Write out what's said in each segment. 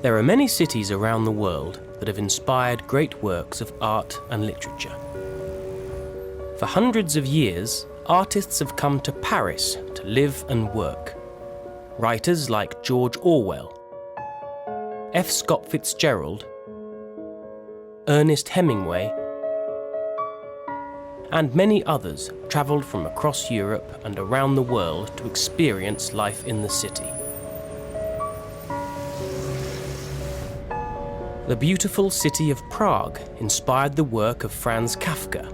There are many cities around the world that have inspired great works of art and literature. For hundreds of years, artists have come to Paris to live and work. Writers like George Orwell, F. Scott Fitzgerald, Ernest Hemingway, and many others travelled from across Europe and around the world to experience life in the city. The beautiful city of Prague inspired the work of Franz Kafka,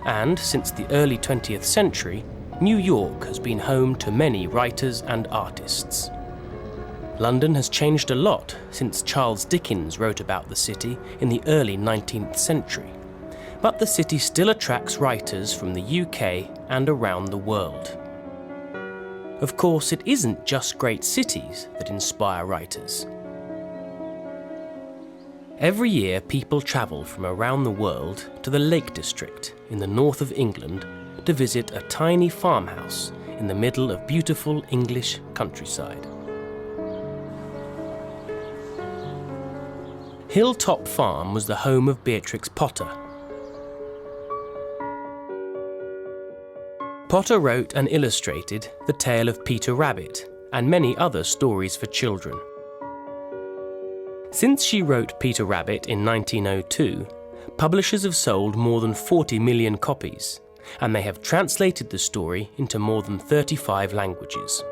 and since the early 20th century, New York has been home to many writers and artists. London has changed a lot since Charles Dickens wrote about the city in the early 19th century, but the city still attracts writers from the UK and around the world. Of course, it isn't just great cities that inspire writers. Every year, people travel from around the world to the Lake District in the north of England to visit a tiny farmhouse in the middle of beautiful English countryside. Hilltop Farm was the home of Beatrix Potter. Potter wrote and illustrated The Tale of Peter Rabbit and many other stories for children. Since she wrote Peter Rabbit in 1902, publishers have sold more than 40 million copies, and they have translated the story into more than 35 languages.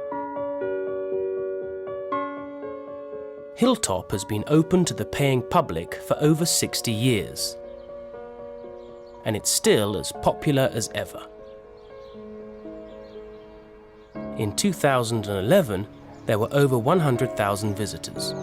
Hilltop has been open to the paying public for over 60 years, and it's still as popular as ever. In 2011, there were over 100,000 visitors.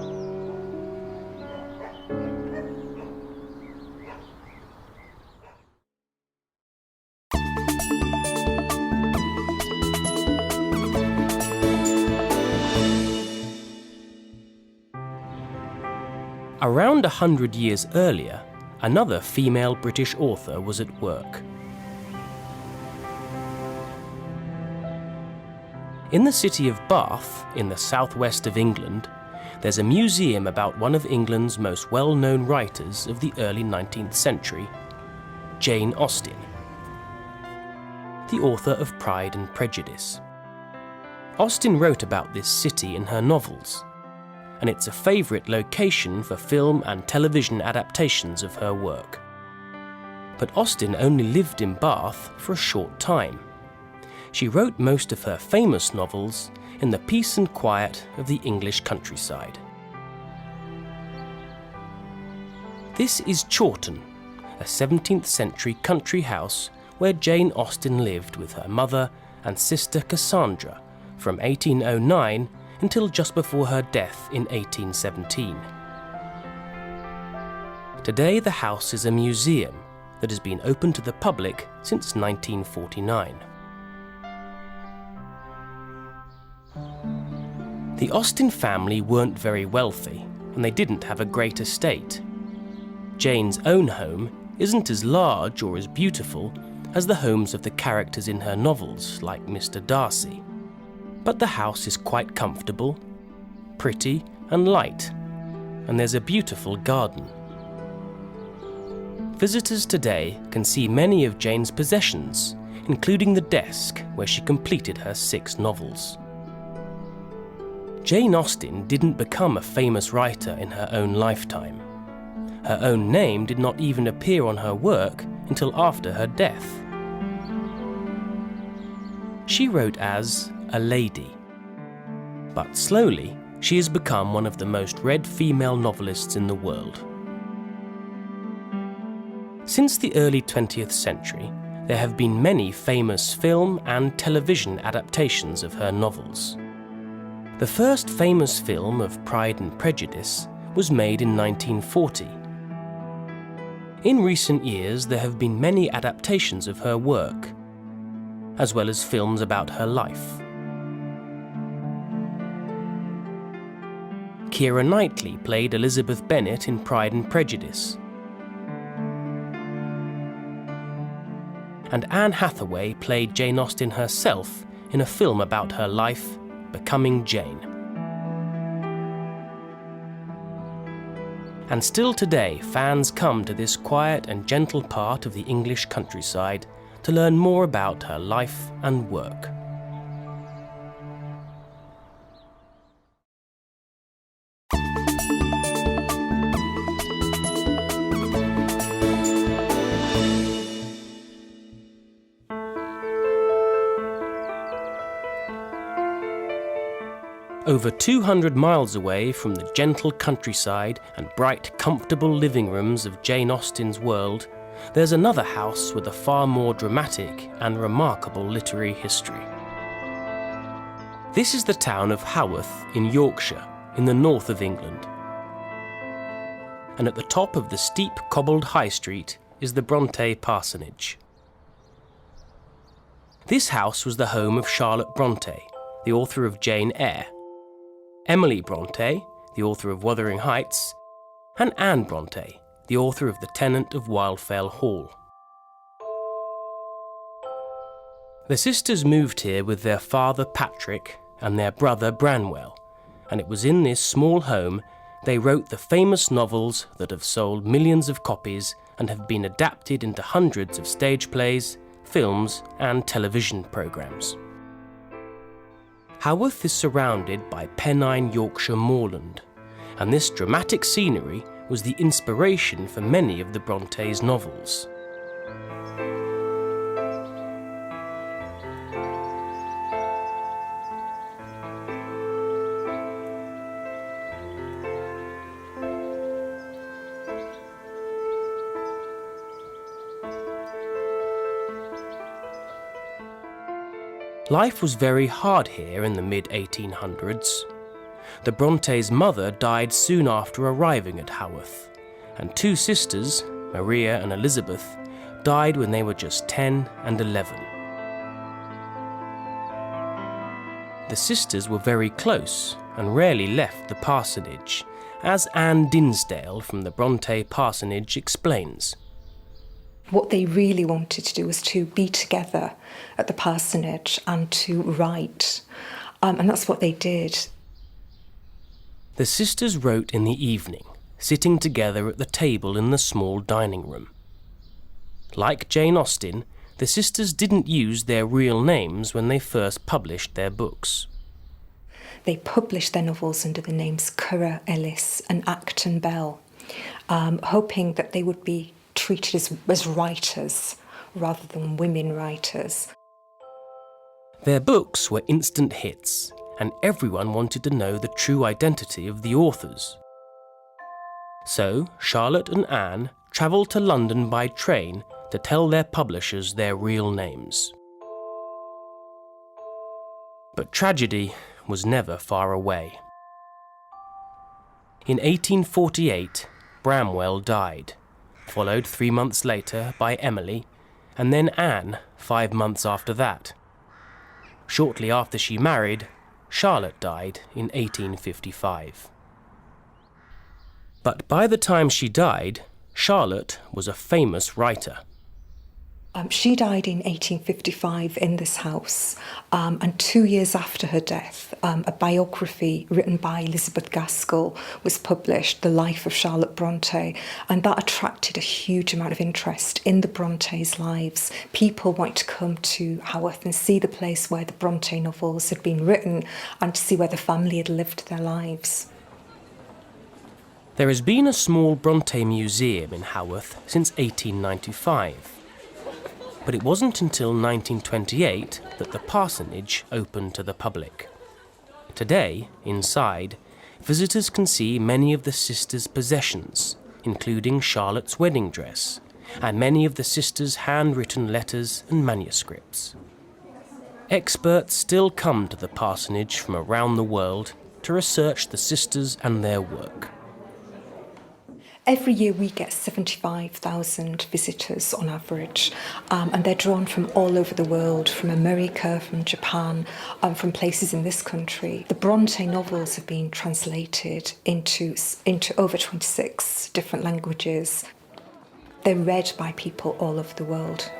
Around 100 years earlier, another female British author was at work. In the city of Bath, in the southwest of England, there's a museum about one of England's most well-known writers of the early 19th century, Jane Austen, the author of Pride and Prejudice. Austen wrote about this city in her novels, and it's a favourite location for film and television adaptations of her work. But Austen only lived in Bath for a short time. She wrote most of her famous novels in the peace and quiet of the English countryside. This is Chawton, a 17th century country house where Jane Austen lived with her mother and sister Cassandra from 1809 until just before her death in 1817. Today the house is a museum that has been open to the public since 1949. The Austen family weren't very wealthy, and they didn't have a great estate. Jane's own home isn't as large or as beautiful as the homes of the characters in her novels, like Mr. Darcy. But the house is quite comfortable, pretty and light, and there's a beautiful garden. Visitors today can see many of Jane's possessions, including the desk where she completed her 6 novels. Jane Austen didn't become a famous writer in her own lifetime. Her own name did not even appear on her work until after her death. She wrote as a lady, but slowly she has become one of the most read female novelists in the world. Since the early 20th century, there have been many famous film and television adaptations of her novels. The first famous film of Pride and Prejudice was made in 1940. In recent years, there have been many adaptations of her work, as well as films about her life. Keira Knightley played Elizabeth Bennet in Pride and Prejudice, and Anne Hathaway played Jane Austen herself in a film about her life, Becoming Jane. And still today, fans come to this quiet and gentle part of the English countryside to learn more about her life and work. Over 200 miles away from the gentle countryside and bright, comfortable living rooms of Jane Austen's world, there's another house with a far more dramatic and remarkable literary history. This is the town of Haworth in Yorkshire, in the north of England. And at the top of the steep cobbled high street is the Bronte parsonage. This house was the home of Charlotte Bronte, the author of Jane Eyre, Emily Bronte, the author of Wuthering Heights, and Anne Bronte, the author of The Tenant of Wildfell Hall. The sisters moved here with their father Patrick and their brother Branwell, and it was in this small home they wrote the famous novels that have sold millions of copies and have been adapted into hundreds of stage plays, films, and television programmes. Haworth is surrounded by Pennine Yorkshire moorland, and this dramatic scenery was the inspiration for many of the Brontes' novels. Life was very hard here in the mid-1800s. The Brontes' mother died soon after arriving at Haworth, and two sisters, Maria and Elizabeth, died when they were just 10 and 11. The sisters were very close and rarely left the parsonage, as Anne Dinsdale from the Bronte parsonage explains. What they really wanted to do was to be together at the parsonage and to write. And that's what they did. The sisters wrote in the evening, sitting together at the table in the small dining room. Like Jane Austen, the sisters didn't use their real names when they first published their books. They published their novels under the names Currer Ellis and Acton Bell, hoping that they would be treated as writers rather than women writers. Their books were instant hits, and everyone wanted to know the true identity of the authors. So Charlotte and Anne travelled to London by train to tell their publishers their real names. But tragedy was never far away. In 1848, Branwell died, followed 3 months later by Emily, and then Anne 5 months after that. Shortly after she married, Charlotte died in 1855. But by the time she died, Charlotte was a famous writer. She died in 1855 in this house, and 2 years after her death, a biography written by Elizabeth Gaskell was published, The Life of Charlotte Bronte, and that attracted a huge amount of interest in the Brontes' lives. People wanted to come to Haworth and see the place where the Bronte novels had been written and to see where the family had lived their lives. There has been a small Bronte museum in Haworth since 1895. But it wasn't until 1928 that the parsonage opened to the public. Today, inside, visitors can see many of the sisters' possessions, including Charlotte's wedding dress, and many of the sisters' handwritten letters and manuscripts. Experts still come to the parsonage from around the world to research the sisters and their work. Every year we get 75,000 visitors on average, and they're drawn from all over the world, from America, from Japan, from places in this country. The Bronte novels have been translated into over 26 different languages. They're read by people all over the world.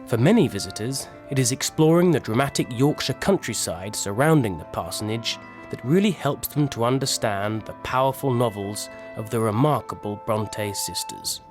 For many visitors, it is exploring the dramatic Yorkshire countryside surrounding the parsonage that really helps them to understand the powerful novels of the remarkable Bronte sisters.